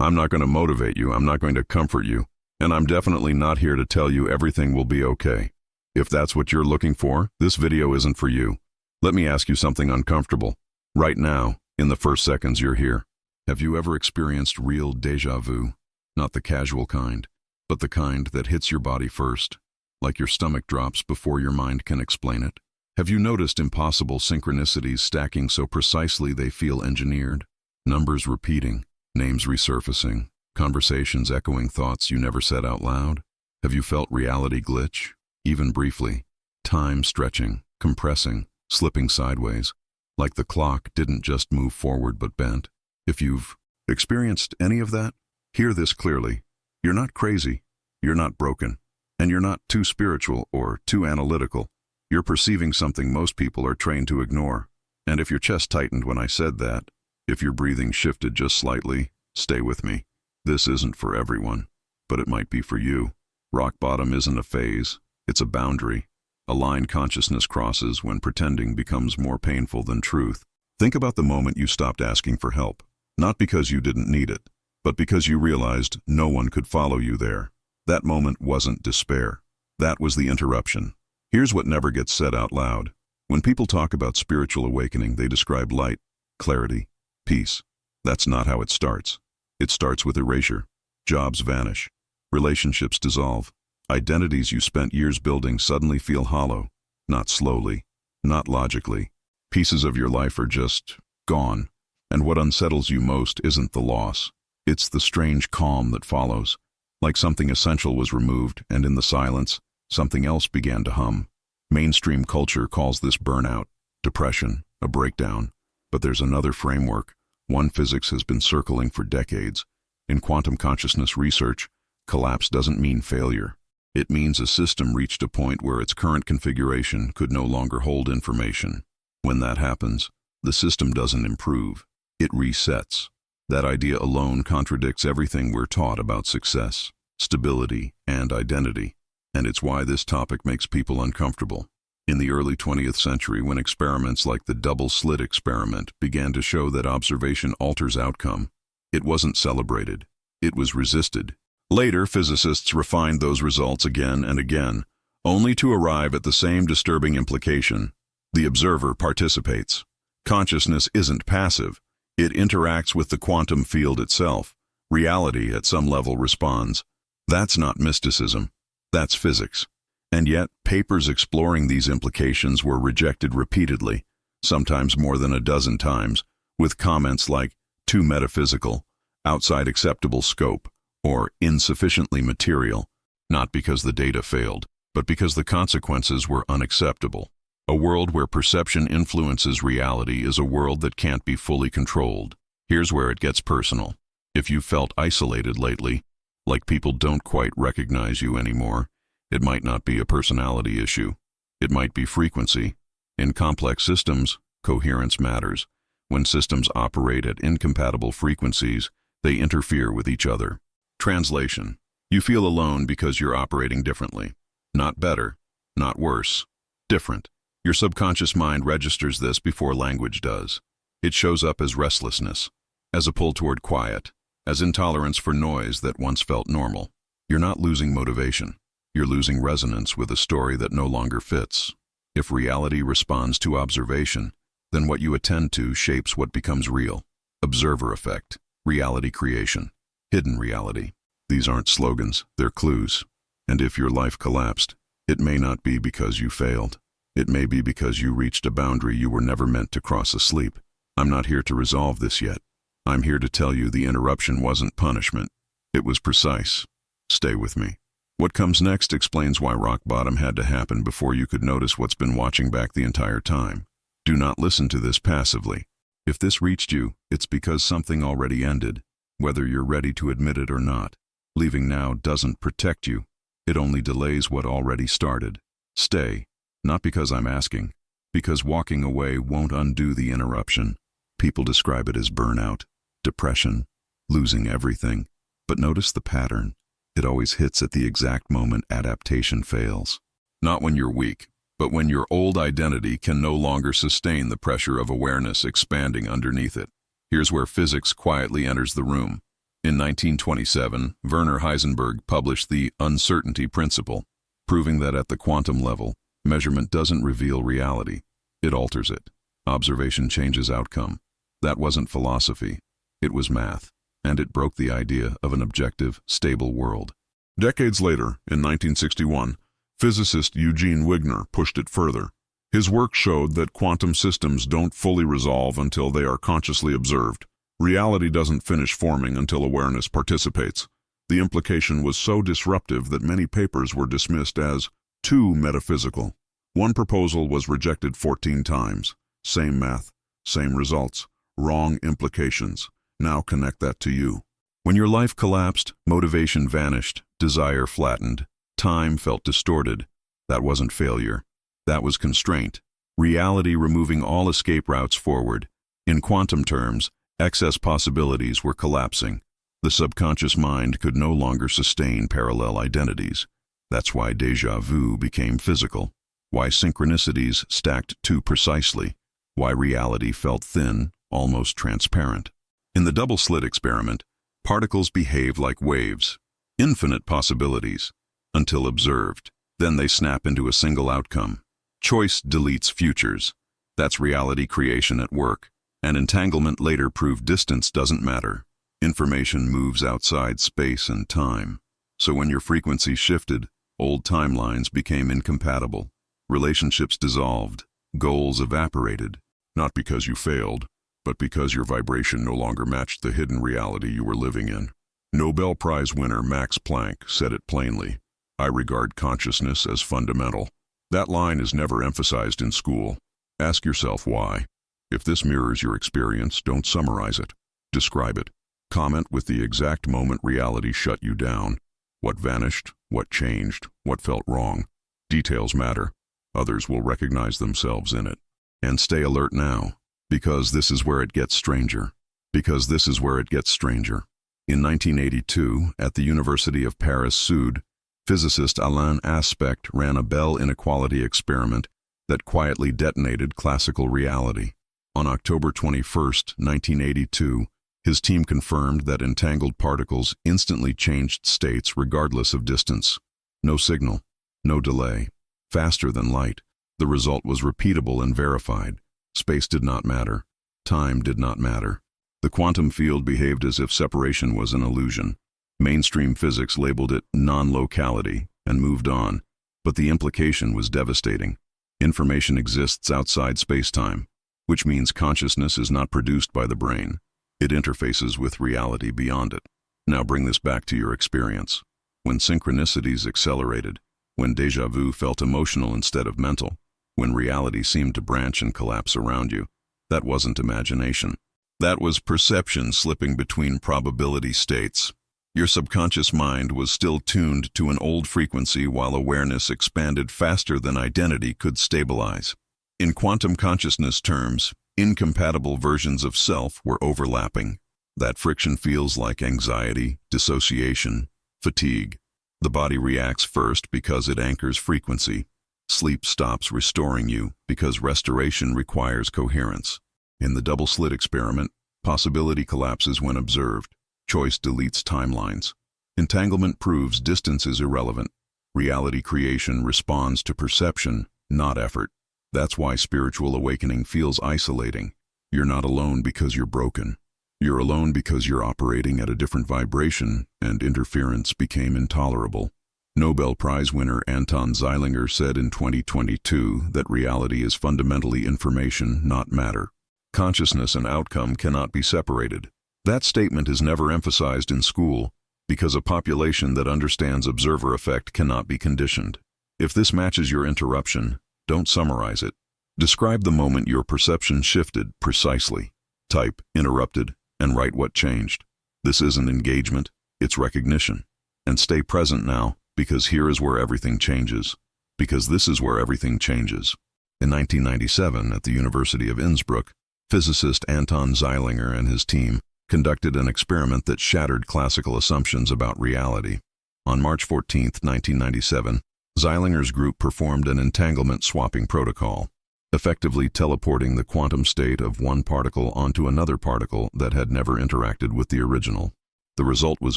I'm not going to motivate you, I'm not going to comfort you, and I'm definitely not here to tell you everything will be okay. If that's what you're looking for, this video isn't for you. Let me ask you something uncomfortable. Right now, in the first seconds you're here, have you ever experienced real déjà vu? Not the casual kind, but the kind that hits your body first, like your stomach drops before your mind can explain it? Have you noticed impossible synchronicities stacking so precisely they feel engineered? Numbers repeating, names resurfacing, conversations echoing thoughts you never said out loud? Have you felt reality glitch, even briefly? Time stretching, compressing, slipping sideways, like the clock didn't just move forward but bent? If you've experienced any of that, hear this clearly. You're not crazy, you're not broken, and you're not too spiritual or too analytical. You're perceiving something most people are trained to ignore. And if your chest tightened when I said that, if your breathing shifted just slightly, stay with me. This isn't for everyone, but it might be for you. Rock bottom isn't a phase, it's a boundary. A line consciousness crosses when pretending becomes more painful than truth. Think about the moment you stopped asking for help, not because you didn't need it, but because you realized no one could follow you there. That moment wasn't despair. That was the interruption. Here's what never gets said out loud. When people talk about spiritual awakening, they describe light, clarity, peace. That's not how it starts. It starts with erasure. Jobs vanish. Relationships dissolve. Identities you spent years building suddenly feel hollow. Not slowly, not logically. Pieces of your life are just gone. And what unsettles you most isn't the loss. It's the strange calm that follows. Like something essential was removed, and in the silence, something else began to hum. Mainstream culture calls this burnout, depression, a breakdown. But there's another framework, one physics has been circling for decades. In quantum consciousness research, collapse doesn't mean failure. It means a system reached a point where its current configuration could no longer hold information. When that happens, the system doesn't improve, it resets. That idea alone contradicts everything we're taught about success, stability, and identity. And it's why this topic makes people uncomfortable. In the early 20th century, when experiments like the double-slit experiment began to show that observation alters outcome, it wasn't celebrated, it was resisted. Later, physicists refined those results again and again, only to arrive at the same disturbing implication. The observer participates. Consciousness isn't passive, it interacts with the quantum field itself. Reality, at some level, responds. That's not mysticism. That's physics. And yet, papers exploring these implications were rejected repeatedly, sometimes more than a dozen times, with comments like, too metaphysical, outside acceptable scope, or insufficiently material, not because the data failed, but because the consequences were unacceptable. A world where perception influences reality is a world that can't be fully controlled. Here's where it gets personal. If you've felt isolated lately, like people don't quite recognize you anymore, it might not be a personality issue. It might be frequency. In complex systems, coherence matters. When systems operate at incompatible frequencies, they interfere with each other. Translation. You feel alone because you're operating differently. Not better, not worse. Different. Your subconscious mind registers this before language does. It shows up as restlessness, as a pull toward quiet, as intolerance for noise that once felt normal. You're not losing motivation. You're losing resonance with a story that no longer fits. If reality responds to observation, then what you attend to shapes what becomes real. Observer effect, reality creation, hidden reality. These aren't slogans, they're clues. And if your life collapsed, it may not be because you failed. It may be because you reached a boundary you were never meant to cross asleep. I'm not here to resolve this yet. I'm here to tell you the interruption wasn't punishment. It was precise. Stay with me. What comes next explains why rock bottom had to happen before you could notice what's been watching back the entire time. Do not listen to this passively. If this reached you, it's because something already ended, whether you're ready to admit it or not. Leaving now doesn't protect you. It only delays what already started. Stay. Not because I'm asking, because walking away won't undo the interruption. People describe it as burnout, depression, losing everything. But notice the pattern. It always hits at the exact moment adaptation fails. Not when you're weak, but when your old identity can no longer sustain the pressure of awareness expanding underneath it. Here's where physics quietly enters the room. In 1927, Werner Heisenberg published the uncertainty principle, proving that at the quantum level, measurement doesn't reveal reality, it alters it. Observation changes outcome. That wasn't philosophy, it was math, and it broke the idea of an objective, stable world. Decades later, in 1961, physicist Eugene Wigner pushed it further. His work showed that quantum systems don't fully resolve until they are consciously observed. Reality doesn't finish forming until awareness participates. The implication was so disruptive that many papers were dismissed as too metaphysical. One proposal was rejected 14 times. Same math, same results, wrong implications. Now connect that to you. When your life collapsed, motivation vanished, desire flattened, time felt distorted. That wasn't failure. That was constraint. Reality removing all escape routes forward. In quantum terms, excess possibilities were collapsing. The subconscious mind could no longer sustain parallel identities. That's why déjà vu became physical. Why synchronicities stacked too precisely. Why reality felt thin, almost transparent. In the double-slit experiment, particles behave like waves. Infinite possibilities, until observed. Then they snap into a single outcome. Choice deletes futures. That's reality creation at work. And entanglement later proved distance doesn't matter. Information moves outside space and time. So when your frequency shifted, old timelines became incompatible. Relationships dissolved. Goals evaporated. Not because you failed, but because your vibration no longer matched the hidden reality you were living in. Nobel Prize winner Max Planck said it plainly. I regard consciousness as fundamental. That line is never emphasized in school. Ask yourself why. If this mirrors your experience, don't summarize it. Describe it. Comment with the exact moment reality shut you down. What vanished, what changed, what felt wrong. Details matter. Others will recognize themselves in it. And stay alert now, because this is where it gets stranger. Because this is where it gets stranger. In 1982, at the University of Paris Sud, physicist Alain Aspect ran a Bell inequality experiment that quietly detonated classical reality. On October 21, 1982, his team confirmed that entangled particles instantly changed states regardless of distance. No signal, no delay. Faster than light. The result was repeatable and verified. Space did not matter. Time did not matter. The quantum field behaved as if separation was an illusion. Mainstream physics labeled it non-locality and moved on, but the implication was devastating. Information exists outside space-time, which means consciousness is not produced by the brain. It interfaces with reality beyond it. Now bring this back to your experience. When synchronicities accelerated, when déjà vu felt emotional instead of mental, when reality seemed to branch and collapse around you, that wasn't imagination. That was perception slipping between probability states. Your subconscious mind was still tuned to an old frequency while awareness expanded faster than identity could stabilize. In quantum consciousness terms, incompatible versions of self were overlapping. That friction feels like anxiety, dissociation, fatigue. The body reacts first because it anchors frequency. Sleep stops restoring you because restoration requires coherence. In the double-slit experiment, possibility collapses when observed. Choice deletes timelines. Entanglement proves distance is irrelevant. Reality creation responds to perception, not effort. That's why spiritual awakening feels isolating. You're not alone because you're broken. You're alone because you're operating at a different vibration, and interference became intolerable. Nobel Prize winner Anton Zeilinger said in 2022 that reality is fundamentally information, not matter. Consciousness and outcome cannot be separated. That statement is never emphasized in school because a population that understands observer effect cannot be conditioned. If this matches your interruption, don't summarize it. Describe the moment your perception shifted precisely. Type interrupted and write what changed. This isn't engagement, it's recognition. And stay present now, because here is where everything changes. Because this is where everything changes. In 1997, at the University of Innsbruck, physicist Anton Zeilinger and his team conducted an experiment that shattered classical assumptions about reality. On March 14, 1997, Zeilinger's group performed an entanglement swapping protocol, effectively teleporting the quantum state of one particle onto another particle that had never interacted with the original. The result was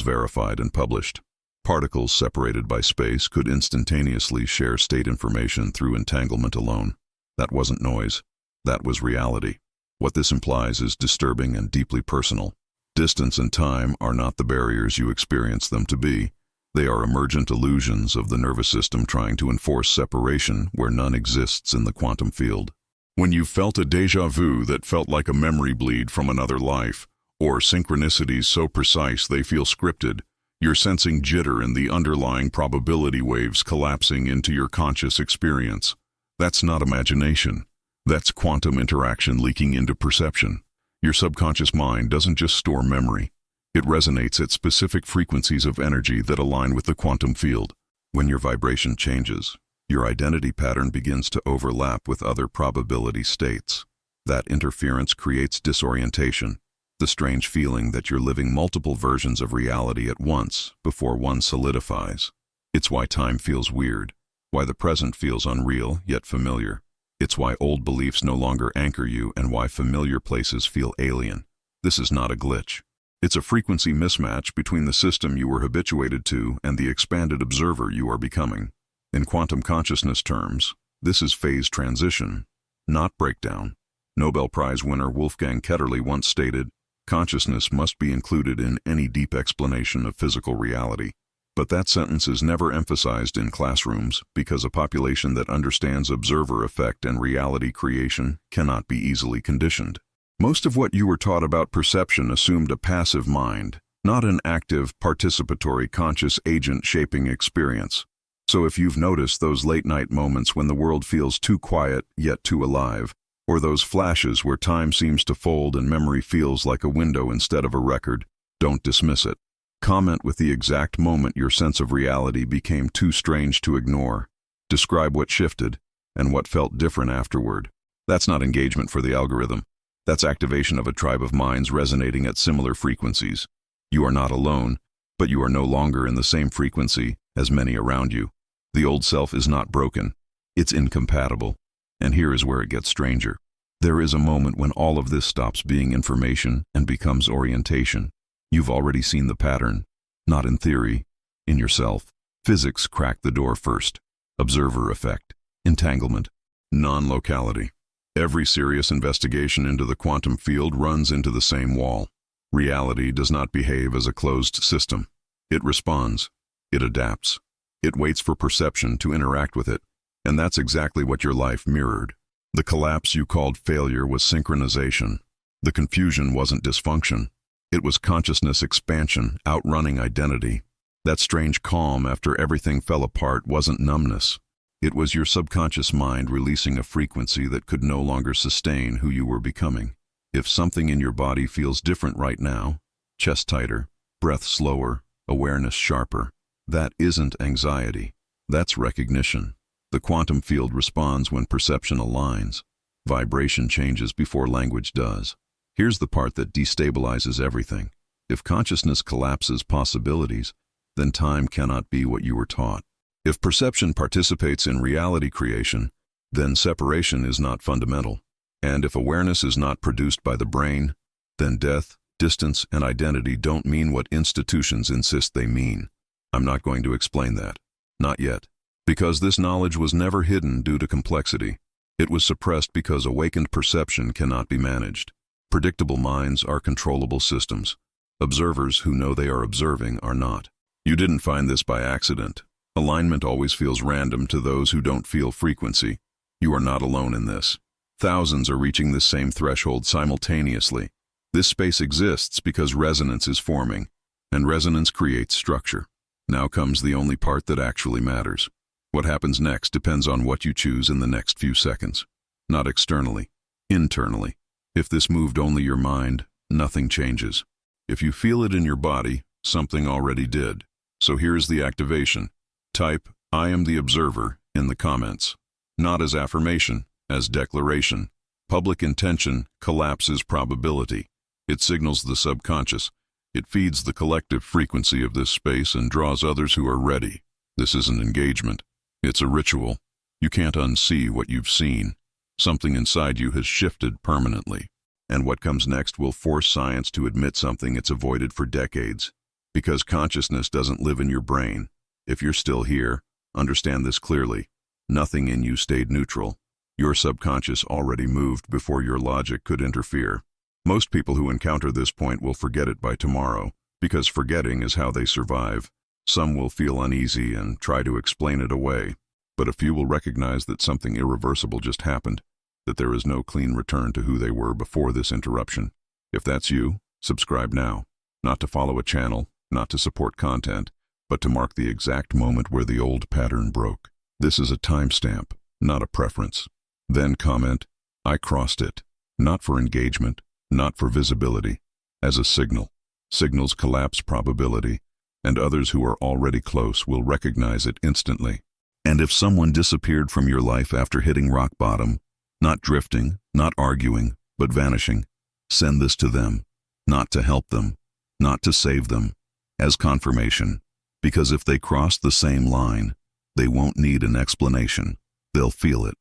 verified and published. Particles separated by space could instantaneously share state information through entanglement alone. That wasn't noise. That was reality. What this implies is disturbing and deeply personal. Distance and time are not the barriers you experience them to be. They are emergent illusions of the nervous system trying to enforce separation where none exists in the quantum field. When you felt a déjà vu that felt like a memory bleed from another life, or synchronicities so precise they feel scripted, you're sensing jitter in the underlying probability waves collapsing into your conscious experience. That's not imagination. That's quantum interaction leaking into perception. Your subconscious mind doesn't just store memory. It resonates at specific frequencies of energy that align with the quantum field. When your vibration changes, your identity pattern begins to overlap with other probability states. That interference creates disorientation, the strange feeling that you're living multiple versions of reality at once before one solidifies. It's why time feels weird, why the present feels unreal yet familiar. It's why old beliefs no longer anchor you and why familiar places feel alien. This is not a glitch. It's a frequency mismatch between the system you were habituated to and the expanded observer you are becoming. In quantum consciousness terms, this is phase transition, not breakdown. Nobel Prize winner Wolfgang Ketterle once stated, "Consciousness must be included in any deep explanation of physical reality." But that sentence is never emphasized in classrooms because a population that understands observer effect and reality creation cannot be easily conditioned. Most of what you were taught about perception assumed a passive mind, not an active, participatory, conscious agent shaping experience. So if you've noticed those late-night moments when the world feels too quiet yet too alive, or those flashes where time seems to fold and memory feels like a window instead of a record, don't dismiss it. Comment with the exact moment your sense of reality became too strange to ignore. Describe what shifted and what felt different afterward. That's not engagement for the algorithm. That's activation of a tribe of minds resonating at similar frequencies. You are not alone, but you are no longer in the same frequency as many around you. The old self is not broken. It's incompatible. And here is where it gets stranger. There is a moment when all of this stops being information and becomes orientation. You've already seen the pattern, not in theory, in yourself. Physics cracked the door first. Observer effect, entanglement, non-locality. Every serious investigation into the quantum field runs into the same wall. Reality does not behave as a closed system. It responds. It adapts. It waits for perception to interact with it. And that's exactly what your life mirrored. The collapse you called failure was synchronization. The confusion wasn't dysfunction. It was consciousness expansion, outrunning identity. That strange calm after everything fell apart wasn't numbness. It was your subconscious mind releasing a frequency that could no longer sustain who you were becoming. If something in your body feels different right now, chest tighter, breath slower, awareness sharper, that isn't anxiety. That's recognition. The quantum field responds when perception aligns. Vibration changes before language does. Here's the part that destabilizes everything. If consciousness collapses possibilities, then time cannot be what you were taught. If perception participates in reality creation, then separation is not fundamental. And if awareness is not produced by the brain, then death, distance, and identity don't mean what institutions insist they mean. I'm not going to explain that. Not yet. Because this knowledge was never hidden due to complexity. It was suppressed because awakened perception cannot be managed. Predictable minds are controllable systems. Observers who know they are observing are not. You didn't find this by accident. Alignment always feels random to those who don't feel frequency. You are not alone in this. Thousands are reaching this same threshold simultaneously. This space exists because resonance is forming, and resonance creates structure. Now comes the only part that actually matters. What happens next depends on what you choose in the next few seconds. Not externally, internally. If this moved only your mind, nothing changes. If you feel it in your body, something already did. So here's the activation. Type, "I am the observer," in the comments. Not as affirmation, as declaration. Public intention collapses probability. It signals the subconscious. It feeds the collective frequency of this space and draws others who are ready. This isn't engagement. It's a ritual. You can't unsee what you've seen. Something inside you has shifted permanently. And what comes next will force science to admit something it's avoided for decades. Because consciousness doesn't live in your brain. If you're still here, understand this clearly. Nothing in you stayed neutral. Your subconscious already moved before your logic could interfere. Most people who encounter this point will forget it by tomorrow, because forgetting is how they survive. Some will feel uneasy and try to explain it away, but a few will recognize that something irreversible just happened, that there is no clean return to who they were before this interruption. If that's you, subscribe now. Not to follow a channel, not to support content, but to mark the exact moment where the old pattern broke. This is a timestamp, not a preference. Then comment, I crossed it. Not for engagement, not for visibility, as a signal. Signals collapse probability, and others who are already close will recognize it instantly. And if someone disappeared from your life after hitting rock bottom, not drifting, not arguing, but vanishing, send this to them, not to help them, not to save them, as confirmation, because if they cross the same line, they won't need an explanation. They'll feel it.